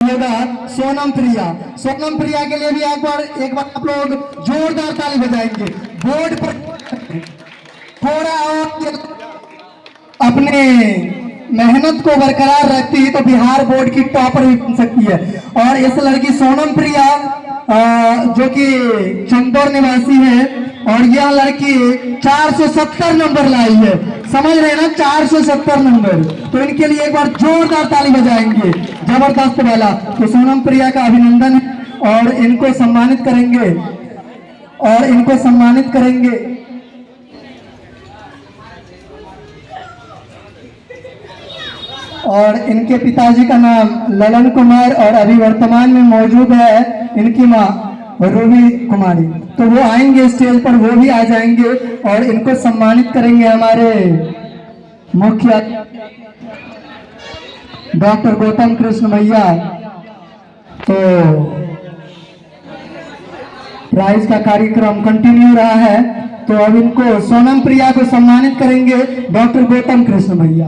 होगा सोनम प्रिया। सोनम प्रिया के लिए भी एक बार आप लोग जोरदार ताली बजाएंगे। बोर्ड पर थोड़ा और अपने मेहनत को बरकरार रखती है तो बिहार बोर्ड की टॉपर भी बन सकती है। और इस लड़की सोनम प्रिया जो कि चंदौर निवासी है और यह लड़की 470 नंबर लाई है। समझ रहे हैं ना, 470 नंबर। तो इनके लिए एक बार जोरदार ताली बजाएंगे जबरदस्त वाला। तो सोनम प्रिया का अभिनंदन है और इनको सम्मानित करेंगे और इनके पिताजी का नाम ललन कुमार और अभी वर्तमान में मौजूद है इनकी माँ रूबी कुमारी। तो वो आएंगे स्टेज पर, वो भी आ जाएंगे और इनको सम्मानित करेंगे हमारे मुख्य डॉक्टर गौतम कृष्ण भैया। तो प्राइज का कार्यक्रम कंटिन्यू रहा है। तो अब इनको सोनम प्रिया को सम्मानित करेंगे डॉक्टर गौतम कृष्ण भैया।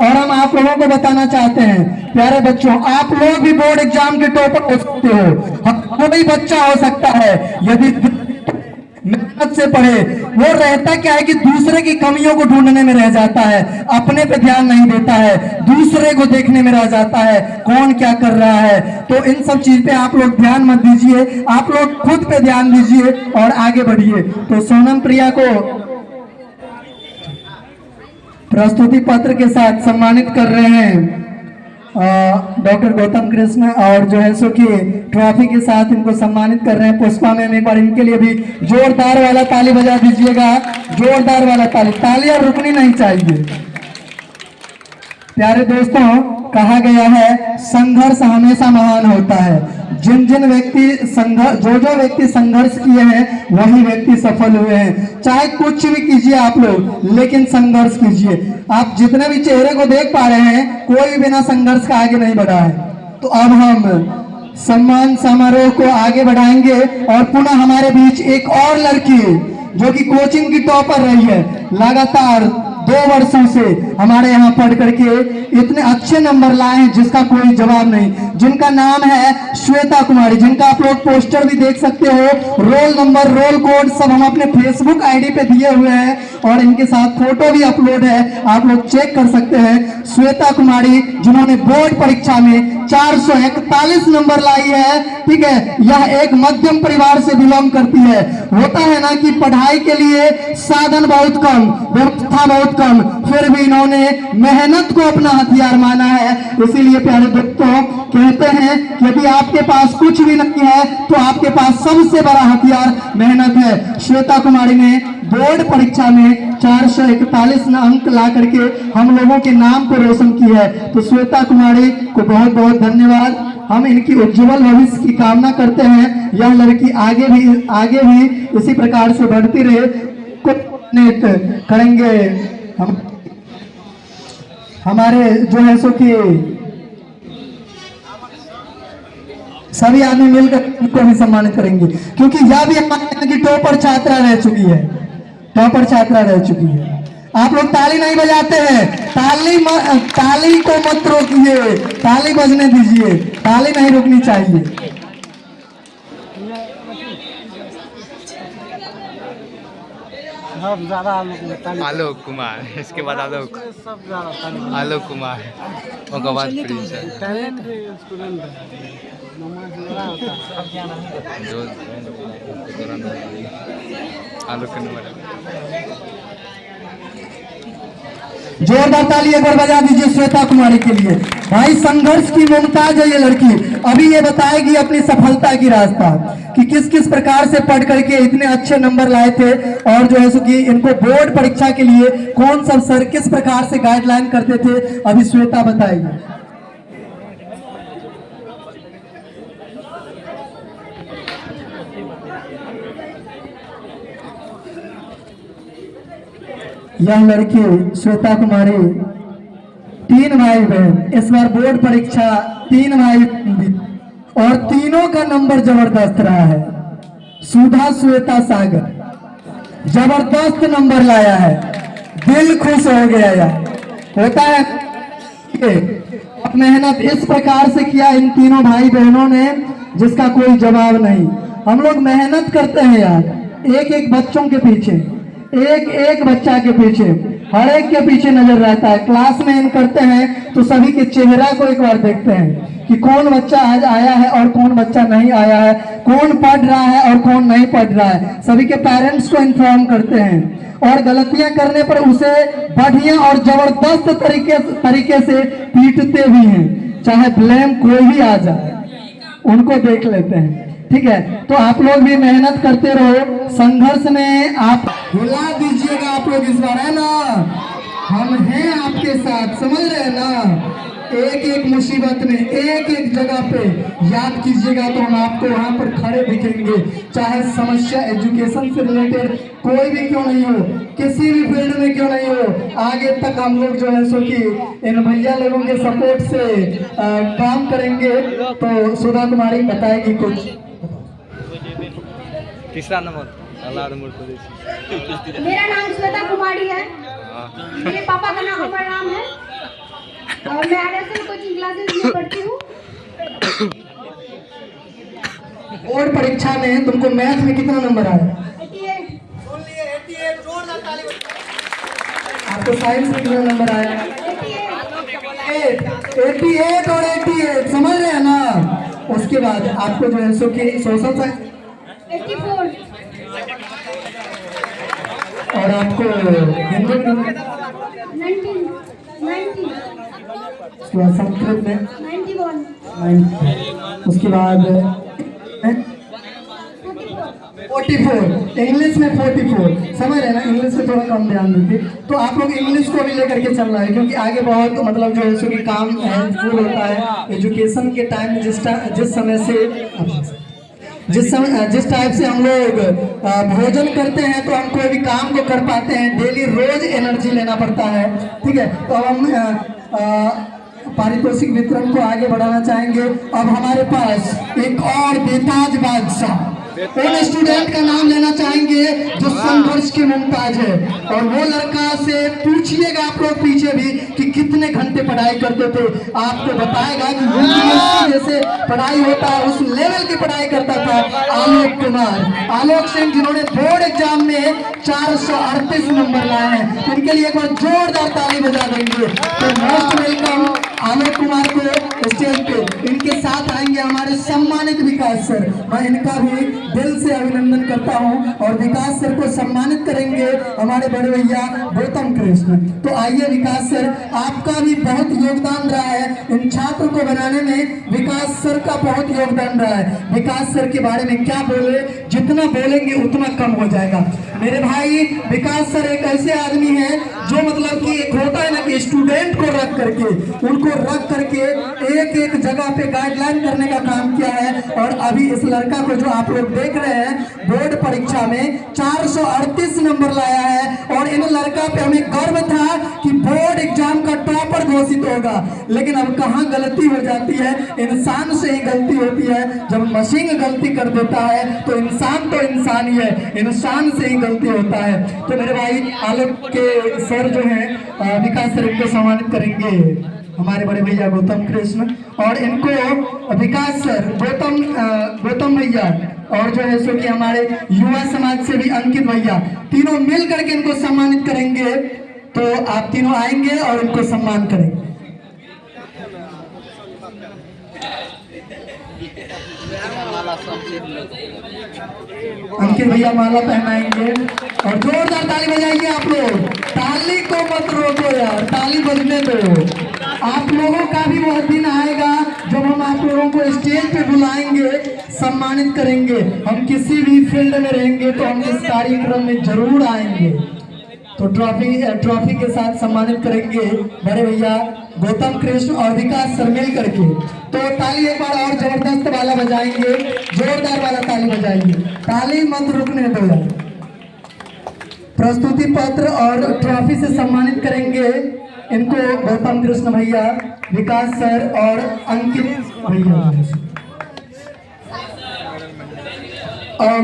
और हम आप लोगों को बताना चाहते हैं प्यारे बच्चों, आप लोग भी बोर्ड एग्जाम के टॉपर हो सकते हो। कोई बच्चा हो सकता है यदि मेहनत से पढ़े। वो रहता क्या है कि दूसरे की कमियों को ढूंढने में रह जाता है, अपने पे ध्यान नहीं देता है, दूसरे को देखने में रह जाता है कौन क्या कर रहा है। तो इन सब चीज पे आप लोग ध्यान मत दीजिए, आप लोग खुद पे ध्यान दीजिए और आगे बढ़िए। तो सोनम प्रिया को प्रस्तुति पत्र के साथ सम्मानित कर रहे हैं डॉक्टर गौतम कृष्ण और जो है सो कि ट्रॉफी के साथ इनको सम्मानित कर रहे हैं पुष्पा मैम। एक बार इनके लिए भी जोरदार वाला ताली बजा दीजिएगा, जोरदार वाला ताली। तालियां रुकनी नहीं चाहिए। प्यारे दोस्तों, कहा गया है संघर्ष हमेशा महान होता है। जिन व्यक्ति जो व्यक्ति संघर्ष किए हैं वही व्यक्ति सफल हुए हैं। चाहे कुछ भी कीजिए आप लोग, लेकिन संघर्ष कीजिए। आप जितने भी चेहरे को देख पा रहे हैं, कोई बिना संघर्ष का आगे नहीं बढ़ा है। तो अब हम सम्मान समारोह को आगे बढ़ाएंगे और पुनः हमारे बीच एक और लड़की जो कि कोचिंग की टॉपर रही है, लगातार 2 वर्षों से हमारे यहाँ पढ़ करके इतने अच्छे नंबर लाए हैं जिसका कोई जवाब नहीं, जिनका नाम है श्वेता कुमारी, जिनका आप लोग पोस्टर भी देख सकते हो, रोल नंबर, रोल कोड सब हम अपने फेसबुक आईडी पे दिए हुए हैं और इनके साथ फोटो भी अपलोड है, आप लोग चेक कर सकते हैं। श्वेता कुमारी जिन्होंने बोर्ड परीक्षा में 441 नंबर लाई है, ठीक है। यह एक मध्यम परिवार से बिलोंग करती है। होता है ना कि पढ़ाई के लिए साधन बहुत कम, व्यवस्था बहुत कम, फिर भी इन्होंने मेहनत को अपना हथियार माना है। इसीलिए प्यारे दोस्तों, कहते हैं कि यदि आपके पास कुछ भी नहीं है तो आपके पास सबसे बड़ा हथियार मेहनत है। श्वेता कुमारी ने बोर्ड परीक्षा में 441 अंक ला करके हम लोगों के नाम को रोशन किया है। तो श्वेता कुमारी को बहुत बहुत धन्यवाद। हम इनकी उज्जवल भविष्य की कामना करते हैं। यह लड़की आगे भी इसी प्रकार से बढ़ती रहे। करेंगे हम हमारे जो है सो कि सभी आदमी मिलकर उनको भी सम्मानित करेंगे, क्योंकि यह भी हमारे की टॉपर छात्रा रह चुकी है, टॉपर छात्रा रह चुकी है। आप लोग ताली नहीं बजाते हैं, ताली को मत रोकिए, ताली बजने दीजिए, ताली नहीं रुकनी चाहिए। आलोक कुमार, इसके बाद आलोक कुमार, उसके बाद प्रिंस आलोक जोरदार ताली एक बार बजा दीजिए श्वेता कुमारी के लिए। भाई संघर्ष की मुमताज है ये लड़की। अभी ये बताएगी अपनी सफलता की रास्ता कि किस किस प्रकार से पढ़ करके इतने अच्छे नंबर लाए थे और जो है सो कि इनको बोर्ड परीक्षा के लिए कौन सब सर किस प्रकार से गाइडलाइन करते थे, अभी श्वेता बताएगी। यह लड़की श्वेता कुमारी 3 भाई बहन, इस बार बोर्ड परीक्षा 3 भाई और तीनों का नंबर जबरदस्त रहा है। सुधा श्वेता सागर जबरदस्त नंबर लाया है, दिल खुश हो गया यार। होता है मेहनत इस प्रकार से किया इन तीनों भाई बहनों ने जिसका कोई जवाब नहीं। हम लोग मेहनत करते हैं यार, एक एक बच्चों के पीछे, एक एक बच्चा के पीछे, हर एक के पीछे नजर रहता है। क्लास में इन करते हैं तो सभी के चेहरा को एक बार देखते हैं कि कौन बच्चा आज आया है और कौन बच्चा नहीं आया है, कौन पढ़ रहा है और कौन नहीं पढ़ रहा है। सभी के पेरेंट्स को इन्फॉर्म करते हैं और गलतियां करने पर उसे बढ़िया और जबरदस्त तरीके से पीटते भी हैं, चाहे ब्लेम कोई भी आ जाए उनको देख लेते हैं। ठीक है, तो आप लोग भी मेहनत करते रहो, संघर्ष में आप हिला दीजिएगा आप लोग इस बार, है ना? हम हैं आपके साथ, समझ रहे हैं ना? एक एक मुसीबत में, एक एक जगह पे याद कीजिएगा तो हम आपको वहां पर खड़े दिखेंगे। चाहे समस्या एजुकेशन से रिलेटेड कोई भी क्यों नहीं हो, किसी भी फील्ड में क्यों नहीं हो, आगे तक हम लोग जो है सो कि इन भैया लोगों के सपोर्ट से काम करेंगे। तो सुधा कुमारी बताएगी कुछ। तीसरा नंबर अलारमपुर प्रदेश। मेरा नाम श्वेता कुमारी है, मेरे पापा का नाम अमर राम है और मैं आरएसएल कोचिंग क्लासेस में पढ़ती हूँ। बोर्ड परीक्षा में तुमको मैथ में कितना नंबर आया? 88। आपको साइंस में कितना नंबर आया? 88 और 88, समझ रहे हैं ना? उसके बाद आपको जो है सो कि सोशल साइंस 84 और आपको हिंदी में 19 उसके बाद संस्कृत में 91 9, उसके बाद 44, इंग्लिश में 44, समझ रहे हैं ना? इंग्लिश पे थोड़ा कम ध्यान दीजिए। तो आप लोग इंग्लिश को भी लेकर के चल रहा है क्योंकि आगे बहुत मतलब जो है सो कि काम हेल्पफुल होता है एजुकेशन के टाइम। जिस टाइप से हम लोग भोजन करते हैं तो हम कोई भी काम को कर पाते हैं, डेली रोज एनर्जी लेना पड़ता है। ठीक है, तो हम पारितोषिक वितरण को आगे बढ़ाना चाहेंगे। अब हमारे पास एक और बेताज बादशाह, उन स्टूडेंट का नाम लेना चाहेंगे जो संघर्ष के मुमताज है, और वो लड़का से पूछिएगा आप लोग पीछे भी कि कितने घंटे पढ़ाई करते थे। आपको बताएगा कि यूपीएससी जैसे पढ़ाई होता है उस लेवल की पढ़ाई करता था आलोक कुमार, आलोक सिंह, जिन्होंने बोर्ड एग्जाम में 438 नंबर लाए हैं। इनके लिए एक बार जोरदार ताली बजा देंगे। तो मोस्ट वेलकम आलोक कुमार को स्टेज पे। इनके साथ आएंगे हमारे सम्मानित विकास सर, मैं इनका भी दिल से अभिनंदन करता हूं। और विकास सर को सम्मानित करेंगे हमारे बड़े भैया गौतम कृष्ण। तो आइए विकास सर, आपका भी बहुत योगदान रहा है इन छात्र को बनाने में, विकास सर का बहुत योगदान रहा है। विकास सर के बारे में क्या बोले, जितना बोलेंगे उतना कम हो जाएगा मेरे भाई। विकास सर एक ऐसे आदमी है जो मतलब कि एक होता है ना कि स्टूडेंट को रख करके, उनको रख करके एक एक जगह पे गाइडलाइन करने का काम किया है। और अभी इस लड़का को जो आप लोग देख रहे हैं बोर्ड परीक्षा में 438 नंबर लाया है, और इन लड़का पे हमें गर्व था कि बोर्ड एग्जाम का टॉपर घोषित होगा। लेकिन अब कहाँ गलती हो जाती है, इंसान से ही गलती होती है। जब मशीन गलती कर देता है तो इंसान ही है, इंसान से ही गलती होता है। तो मेरे भाई आलोक के सर जो है विकास सर, इनको सम्मानित करेंगे हमारे बड़े भैया गौतम कृष्ण, और इनको विकास सर गौतम भैया, और जो है सो कि हमारे युवा समाज से भी अंकित भैया, तीनों मिल करके इनको सम्मानित करेंगे। तो आप तीनों आएंगे और इनको सम्मान करेंगे। अंकित भैया माला पहनाएंगे और जोरदार ताली बजाइए आप लोग। ताली को मत रोको यार, ताली बजने दो। आप लोगों का भी वह दिन आएगा जब हम आप लोगों को स्टेज पे बुलाएंगे, सम्मानित करेंगे। हम किसी भी फील्ड में रहेंगे तो हम इस कार्यक्रम में जरूर आएंगे। तो ट्रॉफी के साथ सम्मानित करेंगे बड़े भैया गौतम कृष्ण और विकास सर मिल करके। तो ताली एक बार और जबरदस्त वाला बजाएंगे, जोरदार वाला ताली बजाएंगे, ताली मत रुकने दो यार। प्रस्तुति पत्र और ट्रॉफी से सम्मानित करेंगे इनको गौतम कृष्ण भैया, विकास सर और अंकित भैया। और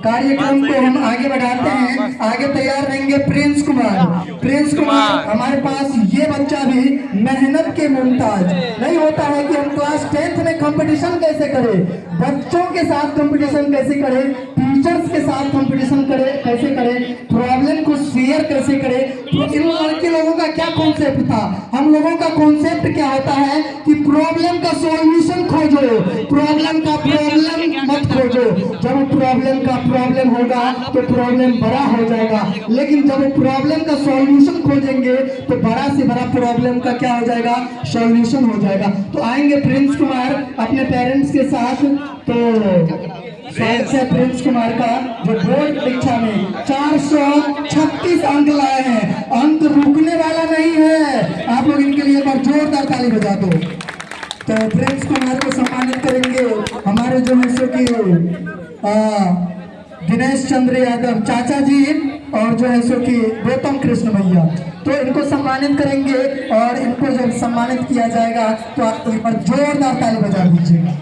कार्यक्रम को हम आगे बढ़ाते हैं। आगे तैयार रहेंगे प्रिंस कुमार। प्रिंस कुमार हमारे पास ये बच्चा भी मेहनत के मुमताज नहीं होता है कि हम क्लास 10th में कंपटीशन कैसे करें, बच्चों के साथ कंपटीशन कैसे करें, टीचर्स के साथ कंपटीशन कैसे करें, प्रॉब्लम को शेयर कैसे करें। तो इन लड़के लोगों का क्या कॉन्सेप्ट था, हम लोगों का कॉन्सेप्ट क्या होता है कि प्रॉब्लम का सॉल्यूशन खोजो, प्रॉब्लम का प्रॉब्लम मत खोजो। जब प्रॉब्लम का प्रॉब्लम होगा तो प्रॉब्लम बड़ा हो जाएगा, लेकिन जब प्रॉब्लम का सॉल्यूशन खोजेंगे तो बड़ा से बड़ा प्रॉब्लम का क्या हो जाएगा, सॉल्यूशन हो जाएगा। तो आएंगे प्रिंस कुमार अपने पेरेंट्स के साथ। तो स्वागत है प्रिंस कुमार का, जो बोर्ड परीक्षा में 436 अंक लाए हैं। अंक रुकने वाला नहीं है, आप लोग इनके लिए एक बार जोरदार ताली बजा दो। तो प्रिंस कुमार को सम्मानित करेंगे हमारे जो है सो कि दिनेश चंद्र यादव चाचा जी और जो है सो कि गौतम कृष्ण भैया। तो इनको सम्मानित करेंगे और इनको जब सम्मानित किया जाएगा तो आप एक बार जोरदार ताली बजा दीजिएगा।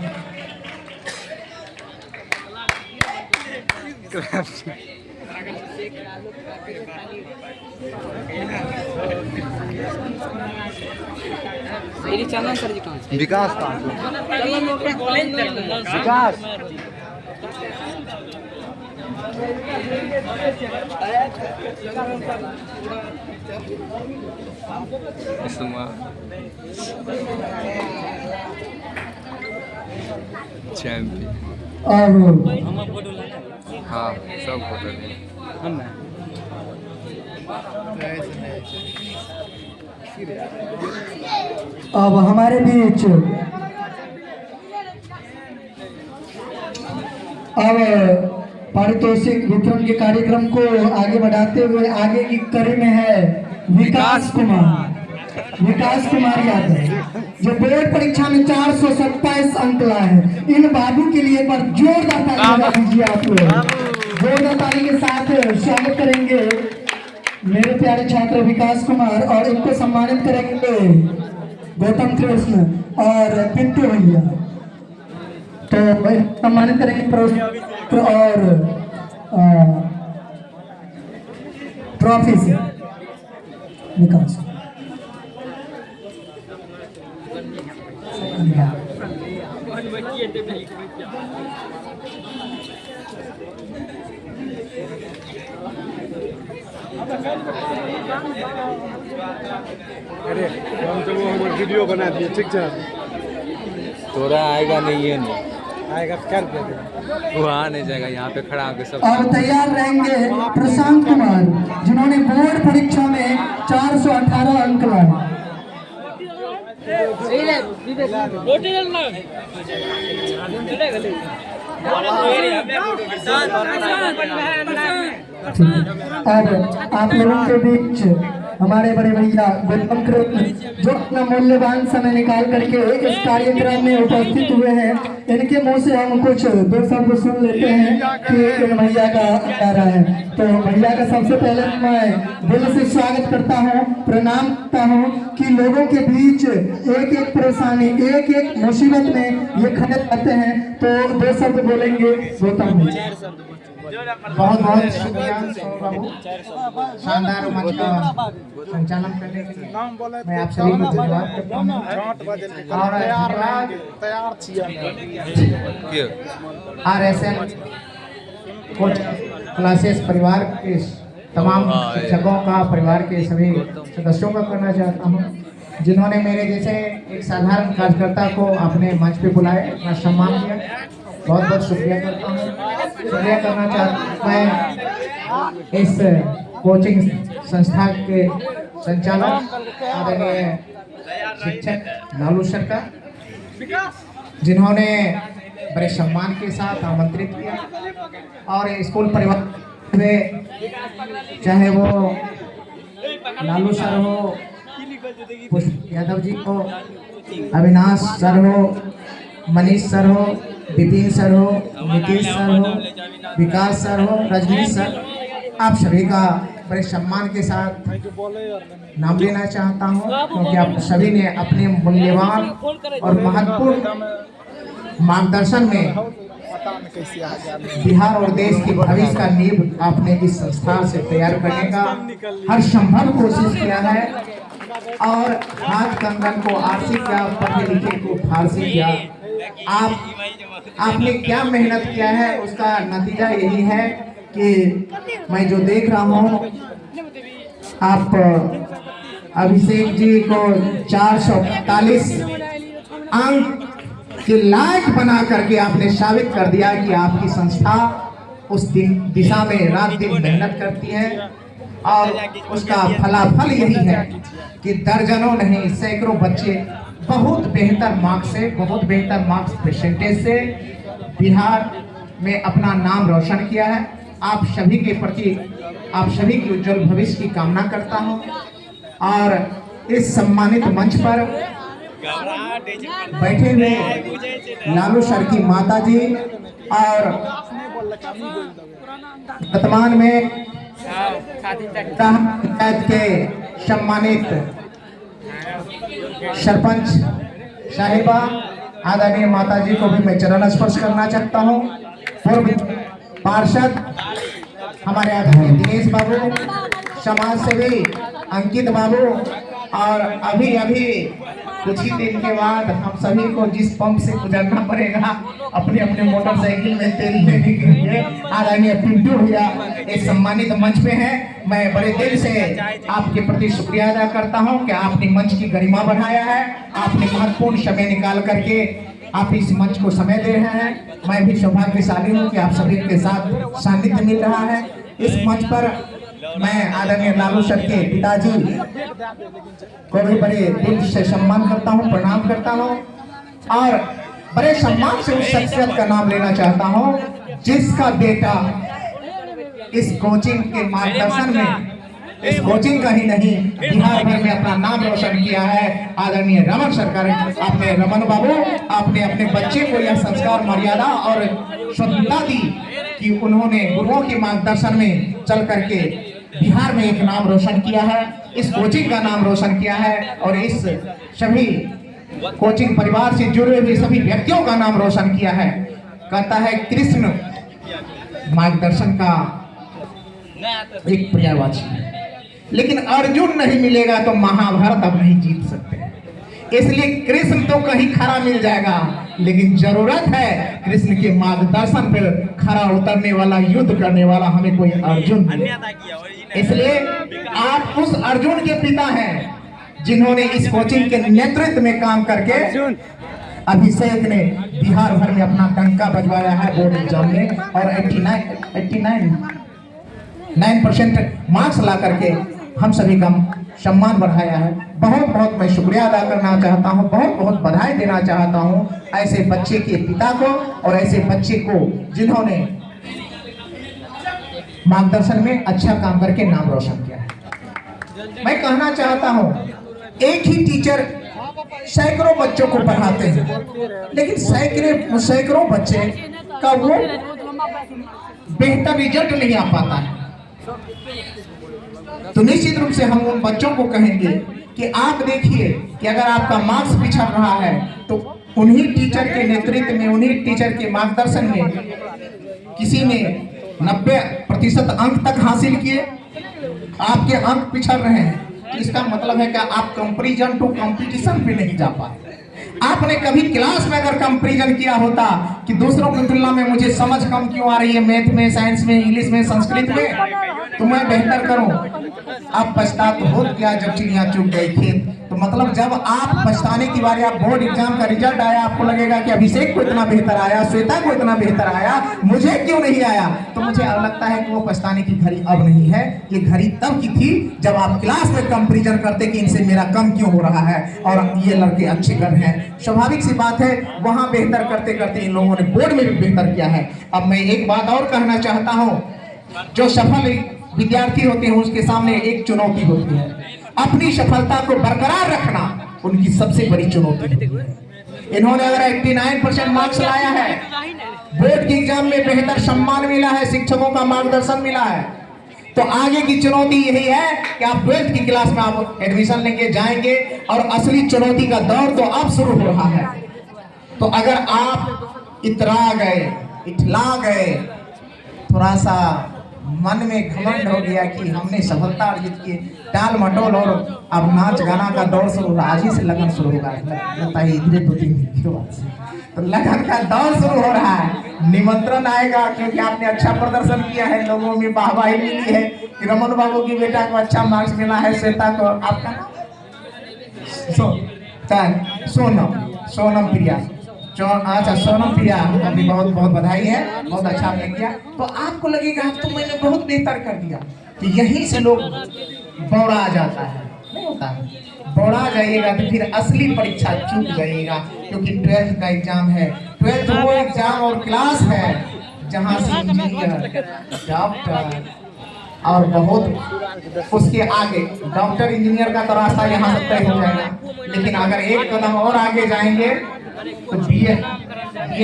विकास विकास चैंपियन। हाँ सब फोटो अब हमारे बीच अब पारितोषिक वितरण के कार्यक्रम को आगे बढ़ाते हुए आगे की कड़ी में है विकास कुमार यादव, जो बोर्ड परीक्षा में 427 अंक लाए हैं। इन बाबू के लिए एक बार जोरदार ताली बजा दीजिए। आप लोग जोरदार ताली के साथ स्वागत करेंगे मेरे प्यारे छात्र विकास कुमार, और इनको सम्मानित करेंगे गौतम कृष्ण और पिंटू भैया। तो सम्मानित करेंगे और ट्रॉफी से विकास। अरे हम तो वो वीडियो बना दिए, ठीक है। तोरा आएगा नहीं, ये नहीं आएगा कर देगा, वो आ नहीं जाएगा। यहाँ पे खड़ा होकर सब। और तैयार रहेंगे प्रशांत कुमार, जिन्होंने बोर्ड परीक्षा में 418 अंक लाए। अब आप लोगों के बीच हमारे बड़े भैया गौतम कृष्ण, जो अपना मूल्यवान समय निकाल करके इस कार्यक्रम में उपस्थित हुए हैं, इनके मुंह से हम कुछ दो शब्द सुन लेते हैं कि इन भैया का क्या रहा है। तो भैया का सबसे पहले मैं दिल से स्वागत करता हूँ, प्रणाम करता हूँ कि लोगों के बीच एक एक परेशानी, एक एक मुसीबत में ये खड़े रहते हैं। तो दो शब्द बोलेंगे गौतम। बहुत बहुत शुक्रिया बाबू, शानदार मंच का संचालन करने के लिए मैं आप सभी को धन्यवाद करता हूँ। और RSN कोच क्लासेस परिवार के तमाम शिक्षकों का, परिवार के सभी सदस्यों का करना चाहता हूँ, जिन्होंने मेरे जैसे एक साधारण कार्यकर्ता को अपने मंच पे बुलाए, अपना सम्मान दिया। बहुत बहुत शुक्रिया करता हूँ। शुक्रिया करना चाहता मैं इस कोचिंग संस्था के संचालक आदरणीय शिक्षक लालू सर का, जिन्होंने बड़े सम्मान के साथ आमंत्रित किया। और स्कूल परिवार में चाहे वो लालू सर हो, पुष्प यादव जी हो, अविनाश सर हो, मनीष सर हो, विपिन सर हो, नीतीश सर हो, विकास सर हो, रजनीश सर, आप सभी का बड़े सम्मान के साथ नाम लेना चाहता हूं, क्योंकि आप सभी ने अपने मूल्यवान और महत्वपूर्ण मार्गदर्शन में बिहार और देश की भविष्य का नींव आपने इस संस्था से तैयार करने का हर संभव कोशिश किया है और हाथ कंगन को आरसी किया, पढ़े लिखे को फारसी किया। आपने क्या मेहनत किया है उसका नतीजा यही है कि मैं जो देख रहा हूँ, आप अभिषेक जी को 445 अंक की लायक बना करके आपने साबित कर दिया कि आपकी संस्था उस दिशा में रात दिन मेहनत करती है और उसका फलाफल यही है कि दर्जनों नहीं सैकड़ों बच्चे बहुत बेहतर मार्क्स परसेंटेज से बिहार में अपना नाम रोशन किया है। आप सभी के प्रति आप सभी की उज्जवल भविष्य की कामना करता हूं और इस सम्मानित मंच पर बैठे हुए लालू सर की माता जी और वर्तमान में पंचायत के सम्मानित सरपंच साहिबा आदरणीय माता जी को भी मैं चरण स्पर्श करना चाहता हूँ। पूर्व पार्षद हमारे आदरणीय दिनेश बाबू, समाज सेवी अंकित बाबू और अभी कुछ ही दिन के बाद हम सभी को जिस पंप से गुजरना पड़ेगा अपने अपने मोटरसाइकिल में तेल लेने के लिए, आदरणीय पिंटू भैया एक सम्मानित मंच पे हैं। मैं बड़े दिल से आपके प्रति शुक्रिया अदा करता हूं कि आपने मंच की गरिमा बढ़ाया है। आपने महत्वपूर्ण समय निकाल करके आप इस मंच को समय दे रहे हैं। मैं भी सौभाग्यशाली हूं कि आप सभी के साथ सानिध्य मिल रहा है। इस मंच पर मैं आदरणीय लालू सर के पिताजी को भी बड़े दिल से सम्मान करता हूं, प्रणाम करता हूं और बड़े सम्मान से उस शख्सियत का नाम लेना चाहता हूं जिसका बेटा इस कोचिंग के मार्गदर्शन में, इस कोचिंग का ही नहीं बिहार भर में अपना नाम रोशन किया है। आदरणीय रमन सरकार, आपने रमन बाबू आपने अपने बच्चे को यह संस्कार मर्यादा और स्वतंत्रता दी कि उन्होंने गुरुओं के मार्गदर्शन में चल करके बिहार में एक नाम रोशन किया है, इस कोचिंग का नाम रोशन किया है और इस सभी कोचिंग परिवार से जुड़े हुए सभी व्यक्तियों का नाम रोशन किया है। कहता है कृष्ण मार्गदर्शन का एक पर्यायवाची है, लेकिन अर्जुन नहीं मिलेगा तो महाभारत अब नहीं जीत सकते। इसलिए कृष्ण तो कहीं खरा मिल जाएगा, लेकिन जरूरत है कृष्ण के मार्गदर्शन पर खरा उतरने वाला, युद्ध करने वाला हमें कोई अर्जुन मिले। इसलिए आप उस अर्जुन के पिता हैं जिन्होंने इस कोचिंग के नेतृत्व में काम करके अभिषेक ने बिहार भर में अपना डंका बजवाया है बोर्ड एग्जाम में और 89% मार्क्स ला करके हम सभी का सम्मान बढ़ाया है। बहुत बहुत मैं शुक्रिया अदा करना चाहता हूँ, बहुत बहुत बधाई देना चाहता हूँ ऐसे बच्चे के पिता को और ऐसे बच्चे को जिन्होंने मार्गदर्शन में अच्छा काम करके नाम रोशन किया है। मैं कहना चाहता हूँ एक ही टीचर सैकड़ों बच्चों को पढ़ाते हैं, लेकिन सैकड़ों बच्चे का वो बेहतर रिजल्ट नहीं आ पाता है। तो निश्चित रूप से हम उन बच्चों को कहेंगे कि आप देखिए कि अगर आपका मार्क्स पिछड़ रहा है तो उन्हीं टीचर के नेतृत्व में, उन्हीं टीचर के मार्गदर्शन में किसी ने 90% अंक तक हासिल किए, आपके अंक पिछड़ रहे हैं, तो इसका मतलब है कि आप कंपैरिजन टू कंपटीशन पे नहीं जा पाए। आपने कभी क्लास में अगर कंपैरिजन किया होता कि दूसरों की तुलना में मुझे समझ कम क्यों आ रही है, मैथ में, साइंस में, इंग्लिश में, संस्कृत में, तो मैं बेहतर करूं। आप पछतात हो गया जब चिड़िया चुग गई खेत। तो मतलब जब आप पछताने की बारी, आप बोर्ड एग्जाम का रिजल्ट आया, आपको लगेगा कि अभिषेक को इतना बेहतर आया, श्वेता को इतना बेहतर आया, मुझे क्यों नहीं आया। तो मुझे लगता है कि वो पछताने की घड़ी अब नहीं है, ये घड़ी तब की थी जब आप क्लास में कंपैरिजन करते कि इनसे मेरा कम क्यों हो रहा है और ये लड़के अच्छे कर रहे हैं। स्वाभाविक सी बात है, वहां बेहतर करते करते इन लोगों ने बोर्ड में भी बेहतर किया है। अब मैं एक बात और कहना चाहता हूं, जो सफल विद्यार्थी होते हैं उसके सामने एक चुनौती होती है, अपनी सफलता को बरकरार रखना उनकी सबसे बड़ी चुनौती होती है। इन्होंने अगर 89% मार्क्स लाया है, बोर्ड के एग्जाम में बेहतर सम्मान मिला है, शिक्षकों का मार्गदर्शन मिला है, तो आगे की चुनौती यही है कि आप 12th की क्लास में आप एडमिशन लेंगे, जाएंगे और असली चुनौती का दौर तो अब शुरू हो रहा है। तो अगर आप इतरा गए, इठला गए, थोड़ा सा मन में घमंड हो गया कि हमने सफलता अर्जित की, टाल मटोल और अब नाच गाना का दौर शुरू होगा। आज ही से लगन शुरू होगा, लगता है इधर 2-3 दिन के बाद से तो लगन का दौर शुरू हो रहा है। निमंत्रण आएगा क्योंकि आपने अच्छा प्रदर्शन किया है, लोगों में वाहवाही मिली है कि रमन बाबू की बेटा को अच्छा मार्क्स मिला है। श्वेता को आपका नाम सोनम प्रिया, अच्छा सोनम प्रिया, अभी बहुत बहुत बधाई है, बहुत अच्छा आपने किया। तो आपको लगेगा तो मैंने बहुत बेहतर कर दिया, तो यहीं से लोग बौड़ा जाता है, नहीं होता है? बौड़ा जाइएगा तो फिर असली परीक्षा चूक जाइएगा, क्योंकि 12th का एग्जाम है। 12th वो एग्जाम और क्लास है जहाँ से इंजीनियर, डॉक्टर और बहुत उसके आगे, डॉक्टर इंजीनियर का तो रास्ता यहाँ से तय हो जाएगा। लेकिन अगर एक कदम और आगे जाएंगे तो बीए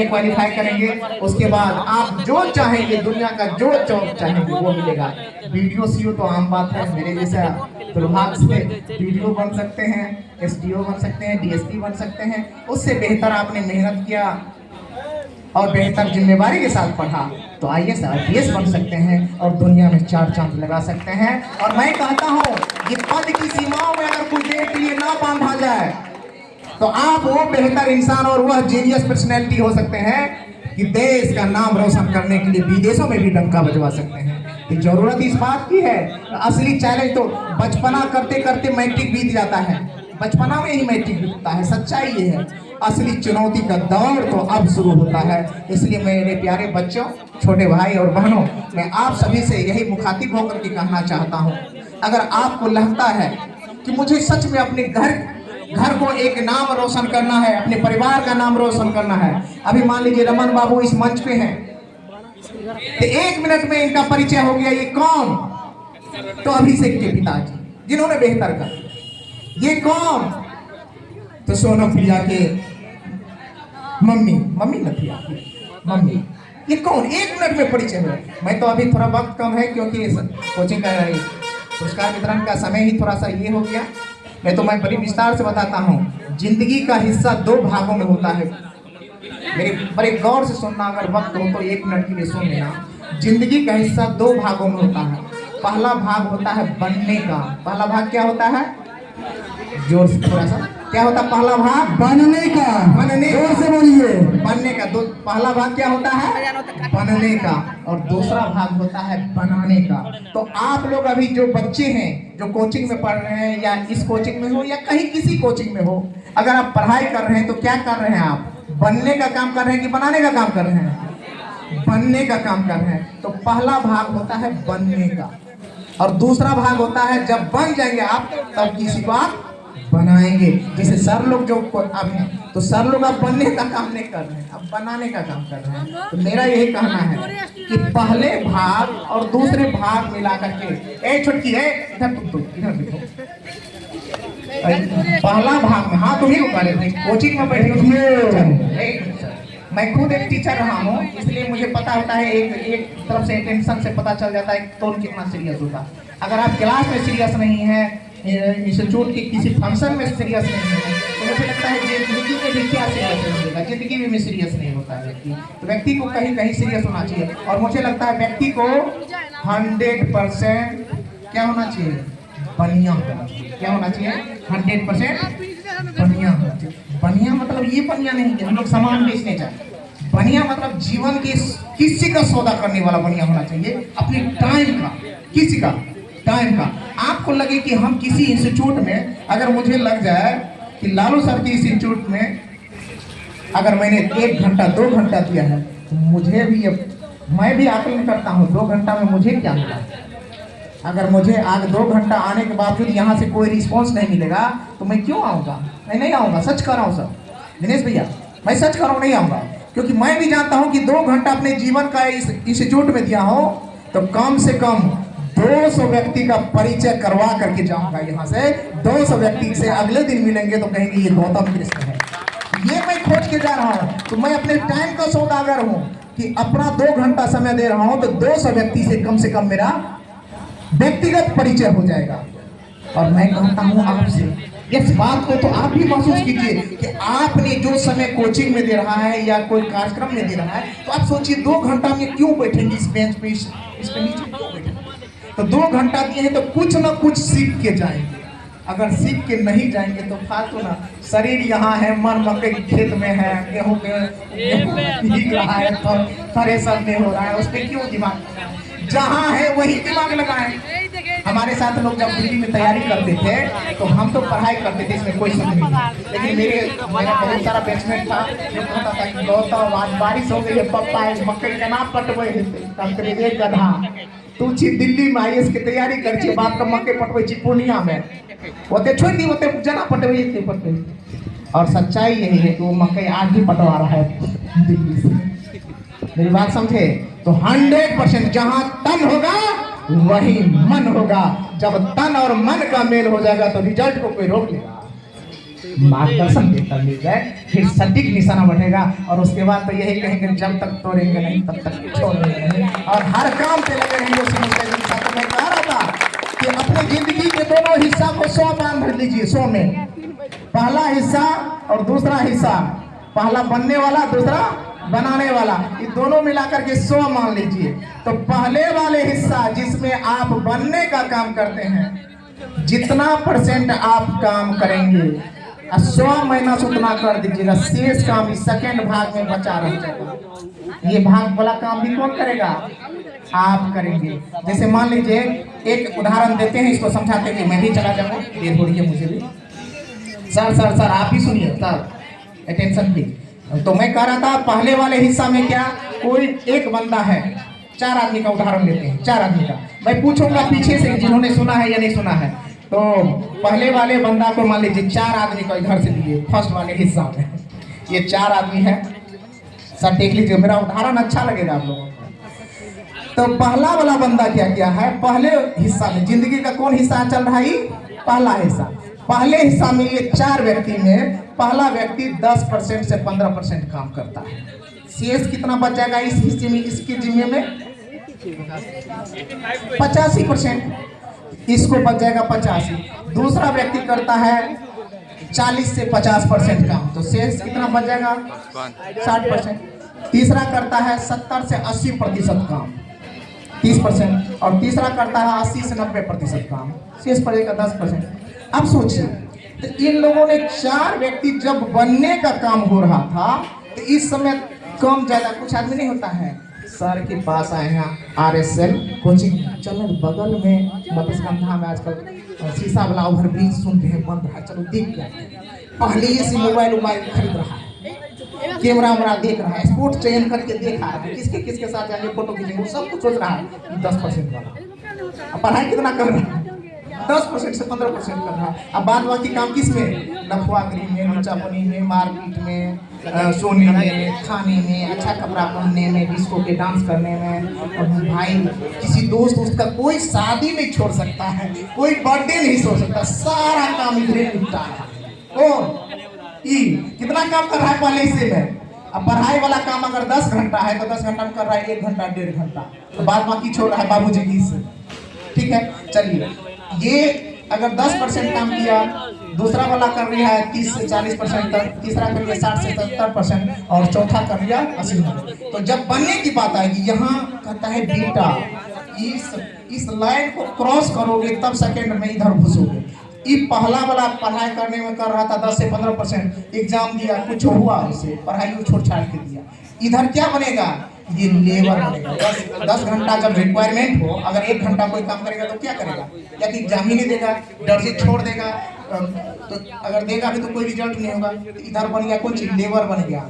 क्वालिफाई करेंगे, उसके बाद आप जो चाहेंगे, दुनिया का जो जॉब चाहेंगे वो मिलेगा। वीडियो सीओ तो आम बात है, मेरे जैसा दुर्भाग्य से वीडियो बन सकते हैं, एसडीओ बन सकते हैं, डीएसपी बन सकते हैं। उससे बेहतर आपने मेहनत किया और बेहतर जिम्मेवारी के साथ पढ़ा तो आईएएस आईपीएस बन सकते हैं और दुनिया में 4 चांद लगा सकते हैं। और मैं कहता हूँ ये पद की सीमाओं में अगर कोई देर के लिए ना बांधा जाए तो आप वो बेहतर इंसान और वह जीनियस पर्सनैलिटी हो सकते हैं कि देश का नाम रोशन करने के लिए विदेशों में भी डंका बजवा सकते हैं। तो जरूरत इस बात की है। असली चैलेंज तो बचपना करते करते मैट्रिक बीत जाता है, बचपना में ही मैट्रिक बीतता है, सच्चाई ये है। असली चुनौती का दौर तो अब शुरू होता है। इसलिए मेरे प्यारे बच्चों, छोटे भाई और बहनों, मैं आप सभी से यही मुखातिब होकर के कहना चाहता हूँ, अगर आपको लगता है कि मुझे सच में अपने घर को एक नाम रोशन करना है, अपने परिवार का नाम रोशन करना है। अभी मान लीजिए रमन बाबू इस मंच पे हैं, तो 1 मिनट में इनका परिचय हो गया। ये कौन? तो अभिषेक के पिताजी, जिन्होंने बेहतर कर। ये कौन? तो सोनम प्रिया के मम्मी न थी आपकी मम्मी। ये कौन? 1 मिनट में परिचय हुआ। मैं तो अभी थोड़ा वक्त कम है क्योंकि कोचिंग का पुरस्कार वितरण का समय ही थोड़ा सा ये हो गया। मैं बड़ी विस्तार से बताता हूँ। जिंदगी का हिस्सा 2 भागों में होता है। मेरे बड़े गौर से सुनना, अगर वक्त हो तो 1 मिनट के लिए सुन लेना। जिंदगी का हिस्सा 2 भागों में होता है। पहला भाग होता है बनने का। पहला भाग क्या होता है? जोर से थोड़ा सा, क्या होता है पहला भाग? बनने का। बनने, जोर से बोलिए। बनने का। पहला भाग क्या होता है? बनने का। और दूसरा भाग होता है बनाने का। तो आप लोग अभी जो बच्चे हैं, जो कोचिंग में पढ़ रहे हैं या इस कोचिंग में हो या कहीं किसी कोचिंग में हो, अगर आप पढ़ाई कर रहे हैं तो क्या कर रहे हैं आप? बनने का काम कर रहे हैं कि बनाने का काम कर रहे हैं? बनने का काम कर रहे हैं। तो पहला भाग होता है बनने का और दूसरा भाग होता है जब बन जाएंगे आप तब किसी को आप बनाएंगे। जैसे सर लोग जो अब हैं, तो सर लोग अब बनने का काम नहीं कर रहे हैं, अब बनाने का काम कर रहे हैं। तो मेरा यही कहना है कि पहले भाग और दूसरे भाग मिला करके, ए छुटकी है इधर, तुम इधर देखो, पहला भाग में, हाँ तुम ही रुका रहे कोचिंग में बैठे हो। मैं खुद एक टीचर रहा हूँ, इसलिए मुझे पता होता है, एक तरफ से टेंशन से पता चल जाता है टोन कितना सीरियस होता है। अगर आप क्लास में सीरियस नहीं है, इंस्टीट्यूट के किसी फंक्शन में सीरियस नहीं है, तो मुझे लगता है जिंदगी में भी क्या सीरियस नहीं होगा। जिंदगी में भी सीरियस नहीं होता है व्यक्ति। तो व्यक्ति को कहीं कहीं सीरियस होना चाहिए। और मुझे लगता है व्यक्ति को 100% क्या होना चाहिए? बढ़िया होना चाहिए। क्या होना चाहिए? 100% बढ़िया होना चाहिए। बढ़िया मतलब ये बढ़िया नहीं कि हम लोग सामान बेचने जाए। बढ़िया मतलब जीवन के किसी का सौदा करने वाला बढ़िया होना चाहिए। अपने टाइम का, किसी का टाइम का। आपको लगे कि हम किसी इंस्टीट्यूट में, अगर मुझे लग जाए कि लालू सर के इंस्टीट्यूट में अगर मैंने 1 घंटा 2 घंटा दिया है, तो मुझे भी, मैं भी आकलन करता हूँ 2 घंटा में मुझे क्या मिला। अगर मुझे आगे 2 घंटा आने के बावजूद यहाँ से कोई रिस्पॉन्स नहीं मिलेगा तो मैं क्यों आऊँगा? मैं नहीं आऊँगा। सच कर रहा हूँ सर, दिनेश भैया, मैं सच कर रहा हूँ, नहीं आऊँगा। क्योंकि मैं भी जानता हूँ कि 2 घंटा अपने जीवन का इस इंस्टीट्यूट में दिया हो तो कम से कम 200 व्यक्ति का परिचय करवा करके जाऊंगा यहाँ से। 200 व्यक्ति से अगले दिन मिलेंगे तो कहेंगे ये गौतम कृष्ण है। ये मैं खोज के जा रहा हूँ। तो मैं अपने टाइम का सौदागर हूँ कि अपना 2 घंटा समय दे रहा हूँ तो 200 व्यक्ति से कम मेरा व्यक्तिगत परिचय हो जाएगा। और मैं कहता हूँ आपसे इस बात को तो आप भी महसूस कीजिए कि आपने जो समय कोचिंग में दे रहा है या कोई कार्यक्रम में दे रहा है, तो आप सोचिए 2 घंटा में क्यों बैठेंगे इस बेंच पे, इस पे नीचे क्यों बैठेंगे। तो 2 घंटा दिए हैं तो कुछ ना कुछ सीख के जाएंगे। अगर सीख के नहीं जाएंगे तो फालतू ना, शरीर यहाँ है, मन मक्के के खेत में है, गेहूँ भीग रहा है, तो थ्रेसर में हो रहा है, उस पर क्यों दिमाग, जहाँ है वही दिमाग लगाएं। हमारे साथ लोग जब दिल्ली में तैयारी करते थे तो हम तो पढ़ाई करते थे, इसमें कोई शक नहीं था, लेकिन मेरा बहुत सारा बैचमेट था जो कहता था कि गौतम आज बारिश हो गई है, पप्पा मक्के के नाम पटवे थे गधा, तू छी दिल्ली में IAS की तैयारी कर छी, बाप का मक्के पटवे छी पूर्णिया में, होते छोड़ दी होते जना पटवे थे पटवे। और सच्चाई यही है कि वो मक्के आज भी पटवा रहा है दिल्ली से। मेरी बात समझे? तो 100% जहां तन होगा वही मन होगा। जब तन और मन का मेल हो जाएगा तो रिजल्ट को कोई रोक लेगा। मार्गदर्शन देता मिल जाए फिर सटीक निशाना बढ़ेगा, और उसके बाद तो यही कहेंगे जब तक तोड़ेंगे नहीं तब तक छोड़ेंगे नहीं, और हर काम पे लगे रहेंगे। तो मैं कह रहा था कि अपनी जिंदगी के दोनों हिस्सा को 100 बांध लीजिए। 100 में पहला हिस्सा और दूसरा हिस्सा, पहला बनने वाला दूसरा बनाने वाला, ये दोनों मिलाकर के 100 मान लीजिए। तो पहले वाले हिस्सा जिसमें आप बनने का काम करते हैं, जितना % आप काम करेंगे 100 महीना से उतना कर दीजिएगा, शेष काम इस सेकंड भाग में बचा रह जाएगा। ये भाग वाला काम भी कौन करेगा? आप करेंगे। जैसे मान लीजिए एक उदाहरण देते हैं, इसको समझाते हैं, मैं भी चला जाऊंगा, ये थोड़ी मुझे भी। सर आप भी सुनिए सर, अटेंशन प्लीज। तो मैं कह रहा था पहले वाले हिस्सा में क्या, कोई एक बंदा है, 4 आदमी का उदाहरण लेते हैं, 4 आदमी का। मैं पूछूंगा पीछे से जिन्होंने सुना है या नहीं सुना है। तो पहले वाले बंदा को मान लीजिए 4 आदमी को इधर से दिए, फर्स्ट वाले हिस्सा में ये 4 आदमी है। सर देख लीजिए, मेरा उदाहरण अच्छा लगेगा आप लोगों को। तो पहला वाला बंदा क्या किया है, पहले हिस्सा में जिंदगी का कौन हिस्सा चल रहा है? पहला हिस्सा। पहले हिस्सा में ये 4 व्यक्ति में पहला व्यक्ति 10% से 15% काम करता है। शेष कितना बच जाएगा इस हिस्से में, इसके जिम्मे में 85%, इसको बच जाएगा 85। दूसरा व्यक्ति करता है 40 से 50% काम, तो शेष कितना बच जाएगा? 60%। तीसरा करता है 70 से 80% काम, 30%। और तीसरा करता है 80 से 90% काम, शेष पड़ेगा 10%। अब सोचिए, तो इन लोगों ने 4 व्यक्ति जब बनने का काम हो रहा था, तो इस समय कम ज्यादा कुछ आदमी नहीं होता है, सर के पास आए हैं RSL कोचिंग चलो बगल में मत्स्यगंधा में आजकल शीशा वाला ओवरब्रिज सुनते हैं बन रहा है, चलो देख के पहले से मोबाइल खरीद रहा है, कैमरा वैमरा देख रहा है, स्पोर्ट चयन करके देख रहा है, किसके साथ जाके फोटो खींचेंगे, सब कुछ सोच रहा है 10% वाला। अब पढ़ाई कितना कर रहा है? 10% से 15% कर रहा है। अब बाद बाकी काम किस में? लफुआगिरी में, लुचापनी में, मारपीट में, सोने में, खाने में, अच्छा कपड़ा पहनने में, डिस्को के डांस करने में। और भाई किसी दोस्त का कोई शादी नहीं छोड़ सकता है, कोई बर्थडे नहीं छोड़ सकता, सारा काम इधर निपटा है। कौन? कितना काम कर रहा है पहले हिस्से में? अब पढ़ाई वाला काम अगर 10 घंटा है तो 10 घंटा में कर रहा है 1 घंटा 1.5 घंटा, तो बाद बाकी छोड़ रहा है बाबूजी की हिस्से। ठीक है, चलिए ये अगर 10% काम किया, दूसरा वाला कर लिया है 30 से 40% तक, तीसरा कर लिया 60 से 70% और चौथा कर लिया 80%। तो जब बनने की बात आएगी, यहाँ कहता है बेटा इस लाइन को क्रॉस करोगे तब सेकंड में इधर घुसोगे। ये पहला वाला पढ़ाई करने में कर रहा था 10 से 15%, एग्जाम दिया, कुछ हुआ उसे, पढ़ाई को छोड़ छाड़ के दिया। इधर क्या बनेगा? ये लेबर बनेगा। 10 घंटा जब रिक्वायरमेंट हो, अगर 1 घंटा कोई काम करेगा तो क्या करेगा? या कि एग्जाम ही नहीं देगा, डर से छोड़ देगा, तो अगर देगा भी तो कोई रिजल्ट नहीं होगा। तो इधर बन गया कौन चीज? लेबर बन गया।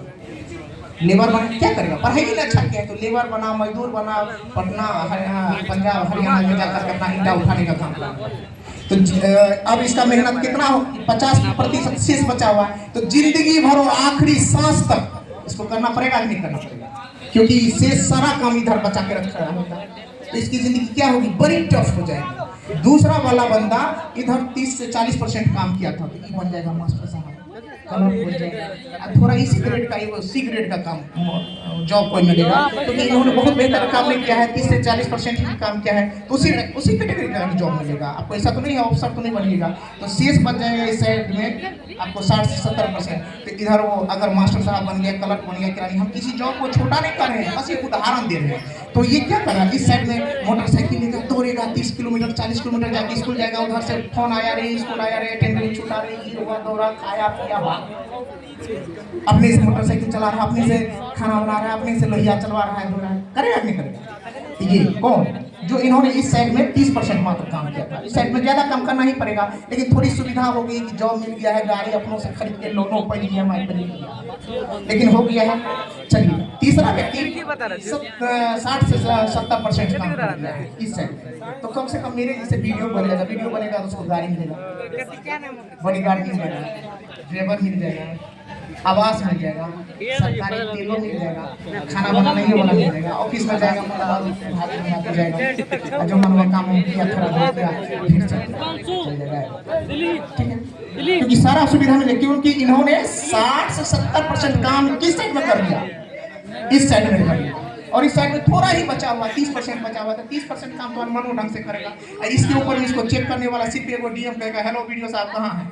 लेबर बन क्या करेगा? पढ़ाई ही नहीं अच्छा किया तो लेबर बना, मजदूर बना, पटना पंजाब हरियाणा में जाकर अपना ईंटा उठाने का काम करा। तो अब इसका मेहनत कितना हो? 50% शेष बचा हुआ है। तो जिंदगी भर और आखिरी सांस तक इसको करना पड़ेगा कि नहीं करना पड़ेगा? क्योंकि इससे सारा काम इधर बचा के रखा होता है, तो इसकी जिंदगी क्या होगी? बड़ी टफ हो जाएगी। दूसरा वाला बंदा इधर 30 से 40% काम किया था, तो ये बन जाएगा मास्टर साहब। कलर हो जाएगा, थोड़ा इसी ग्रेड का ही सी ग्रेड का काम जॉब कोई मिलेगा, क्योंकि इन्होंने बहुत बेहतर काम नहीं किया है, 30 से 40% ही काम किया है, तो उसी कैटेगरी का जॉब मिलेगा आपको। ऐसा तो नहीं है ऑफिसर तो नहीं बनिएगा, तो शेष बच जाएगा इस साइड में आपको 60 से 70%। तो इधर वो अगर मास्टर साहब बन गया, क्लर्क बन गया, किरानी, हम किसी जॉब को छोटा नहीं कर रहे हैं, बस एक उदाहरण दे रहे हैं। तो ये क्या कर रहा है, इस साइड में मोटरसाइकिल लेकर दौड़ेगा 30 किलोमीटर 40 किलोमीटर जाके स्कूल जाएगा, उधर से फोन आया रे, स्कूल आया रे, अटेंडेंस छूटा रही, ये हुआ दौड़ा, खाया पिया, अपने से मोटरसाइकिल चला रहा, अपने से खाना बना रहा है, अपने से लोहिया चलवा रहा है, करेगा नहीं करेगा? ये कौन जो इन्होंने इस साइड में 30% मात्र काम किया था, इस साइड में ज्यादा काम करना ही पड़ेगा, लेकिन थोड़ी सुविधा हो गई कि जॉब मिल गया है, गाड़ी अपनों से खरीद के लोनों पर EMI पर लिया, लेकिन हो गया है। चलिए तीसरा व्यक्ति 60 से 70% काम कर रहा है इस साइड में, तो कम से कम मेरे जैसे वीडियो बनेगा तो उसको गाड़ी मिलेगा, बॉडीगार्ड मिल जाएगा, ड्राइवर मिल जाएगा, आवास मिल जाएगा, सरकारी तेलों मिल जाएगा, खाना बनाने ही वाला मिल जाएगा, ऑफिस में जाएगा भात जाएगा, जो मन में काम किया थोड़ा बहुत किया फिर चल जाएगा, ठीक है, क्योंकि सारा सुविधा मिले, क्योंकि इन्होंने 60 से 70% काम किस साइड में कर दिया, इस साइड में कर दिया, और इस साइड में थोड़ा ही बचा हुआ 30% बचा हुआ था, 30% काम तो मनो ढंग से करेगा। इसके ऊपर इसको चेक करने वाला सिर्फ एगो DM कहेगा हेलो वीडियो साहब कहाँ है,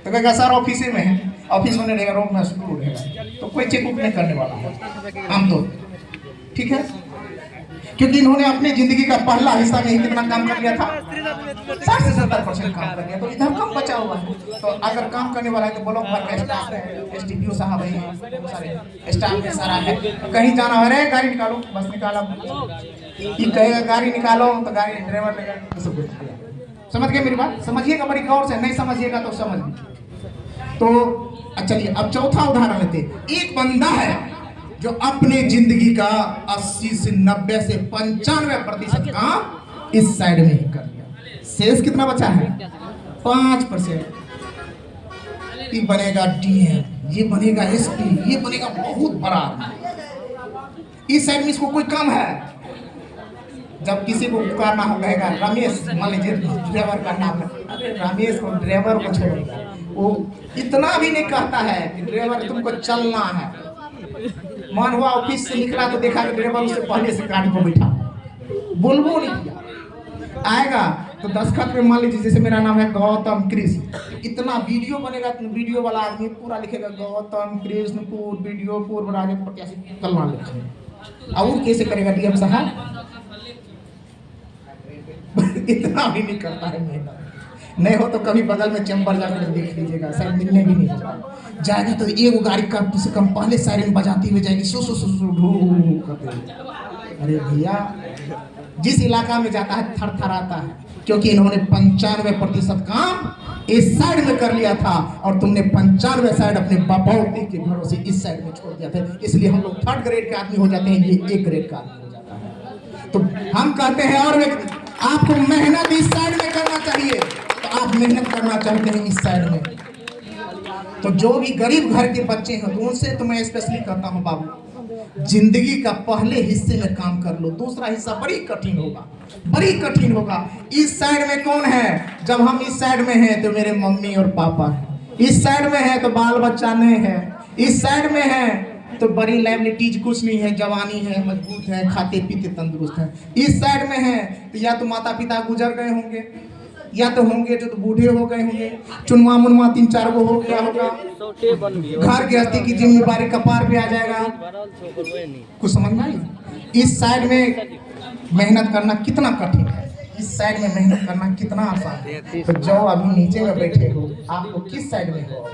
तो कहेगा सर ऑफिस में है, ऑफिस में रहेगा, रूम में शुरू रहेगा, तो कोई चेकअप नहीं करने वाला है हम तो, ठीक है, क्योंकि इन्होंने अपने जिंदगी का पहला हिस्सा में ही कितना काम कर लिया था, 60 से 70% काम कर लिया, तो इधर कम बचा हुआ है। तो अगर काम करने वाला है तो ब्लॉक पर का स्टाफ है, SDPO साहब है, स्टाफ में सारा है, कहीं जाना हो रहा गाड़ी निकालो, बस निकाला, ये कहेगा गाड़ी निकालो तो गाड़ी ड्राइवर लेगा, सब कुछ। समझ गए मेरी बात? समझिएगा बड़ी गौर से, नहीं समझिएगा तो समझ लीजिए। तो चलिए अब चौथा उदाहरण लेते, एक बंदा है जो अपने जिंदगी का 80 से 90 से 95% काम इस साइड में ही कर दिया, शेष कितना बचा है 5%। ये बनेगा DM, ये बनेगा SP, ये बनेगा बहुत बड़ा। इस साइड में इसको कोई काम है, जब किसी को पुकारना हो कहेगा रमेश, मान लीजिए ड्राइवर का नाम है, अरे रमेश को ड्राइवर को छोड़ेगा, वो इतना भी नहीं कहता है कि ड्राइवर तुमको चलना है। मान हुआ ऑफिस से निकला तो देखा कि ड्राइवर उससे पहले से गाड़ी को बैठा, बोलबो नहीं किया, आएगा तो दस्तखत पे मान लीजिए जैसे मेरा नाम है गौतम कृष्ण, इतना वीडियो बनेगा तो वीडियो वाला आदमी पूरा लिखेगा गौतम कृष्णपुर वीडियो पूर्व राजद प्रत्याशी कलमा लिखेगा, और कैसे करेगा DM साहब? इतना भी नहीं करता है मेहनत, नहीं हो तो कभी बगल में चैम्बर जाकर देख लीजिएगा, शायद मिलने भी नहीं होगा, जाएगा तो एगो गाड़ी कम से कम पहले साइरन बजाती हुई जाएगी, सो ढू करते। अरे भैया जिस इलाका में जाता है थर थर आता है, क्योंकि इन्होंने 95% काम इस साइड में कर लिया था, और तुमने 95 साइड अपने बपौती के भरोसे इस साइड में छोड़ दिया था, इसलिए हम लोग 3rd ग्रेड के आदमी हो जाते हैं, ये 1 ग्रेड का आदमी हो जाता है। तो हम कहते हैं और आपको मेहनत इस साइड में करना चाहिए, तो आप मेहनत करना चाहते हैं इस साइड में, तो जो भी गरीब घर के बच्चे हैं तो उनसे तो मैं स्पेशली कहता हूं बाबू, जिंदगी का पहले हिस्से में काम कर लो, दूसरा हिस्सा बड़ी कठिन होगा, बड़ी कठिन होगा। इस साइड में कौन है? जब हम इस साइड में हैं तो मेरे मम्मी और पापा हैं, इस साइड में है तो बाल बच्चा नहीं है, इस साइड में है तो बड़ी लाइबिलिटीज कुछ नहीं है, जवानी है, मजबूत है, खाते पीते तंदुरुस्त है। इस साइड में है तो या तो माता पिता गुजर गए होंगे, या तो होंगे जो तो बूढ़े हो गए होंगे, चुनवा मुनवा 3-4 गो हो गया होगा, घर गृहस्थी की जिम्मेदारी कपार पे आ जाएगा, कुछ समझ में आई? इस साइड में मेहनत करना कितना कठिन है, इस साइड में मेहनत करना कितना आसान है। तो जो अभी नीचे में बैठे हो, आपको किस साइड में हो?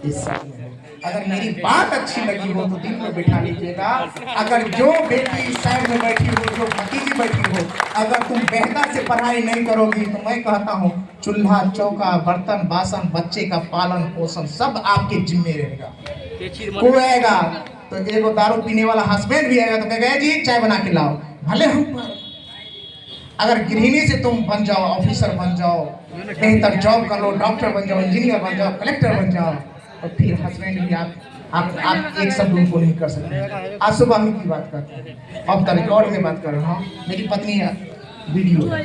इस साइड में। अगर मेरी बात अच्छी लगी हो तो दिल में बिठा लीजिएगा। अगर जो बेटी इस साइड में बैठी हो, जो भतीजी बैठी हो, अगर तुम बेहतर से पढ़ाई नहीं करोगी तो मैं कहता हूँ चूल्हा चौका बर्तन बासन बच्चे का पालन पोषण सब आपके जिम्मे रहेगा। कोई आएगा तो एगो दारू पीने वाला हस्बैंड भी आएगा तो कहेगा जी चाय बना के लाओ, भले हम। अगर गृहिणी से तुम बन जाओ, ऑफिसर बन जाओ, बेहतर जॉब कर लो, डॉक्टर बन जाओ, इंजीनियर बन जाओ, कलेक्टर बन जाओ, और फिर हस्बैंड भी आप एक शब्द उनको नहीं कर सकते। आज सुबह की बात करते हैं, अब तो रिकॉर्ड में बात कर रहा हूँ, मेरी पत्नी है वीडियो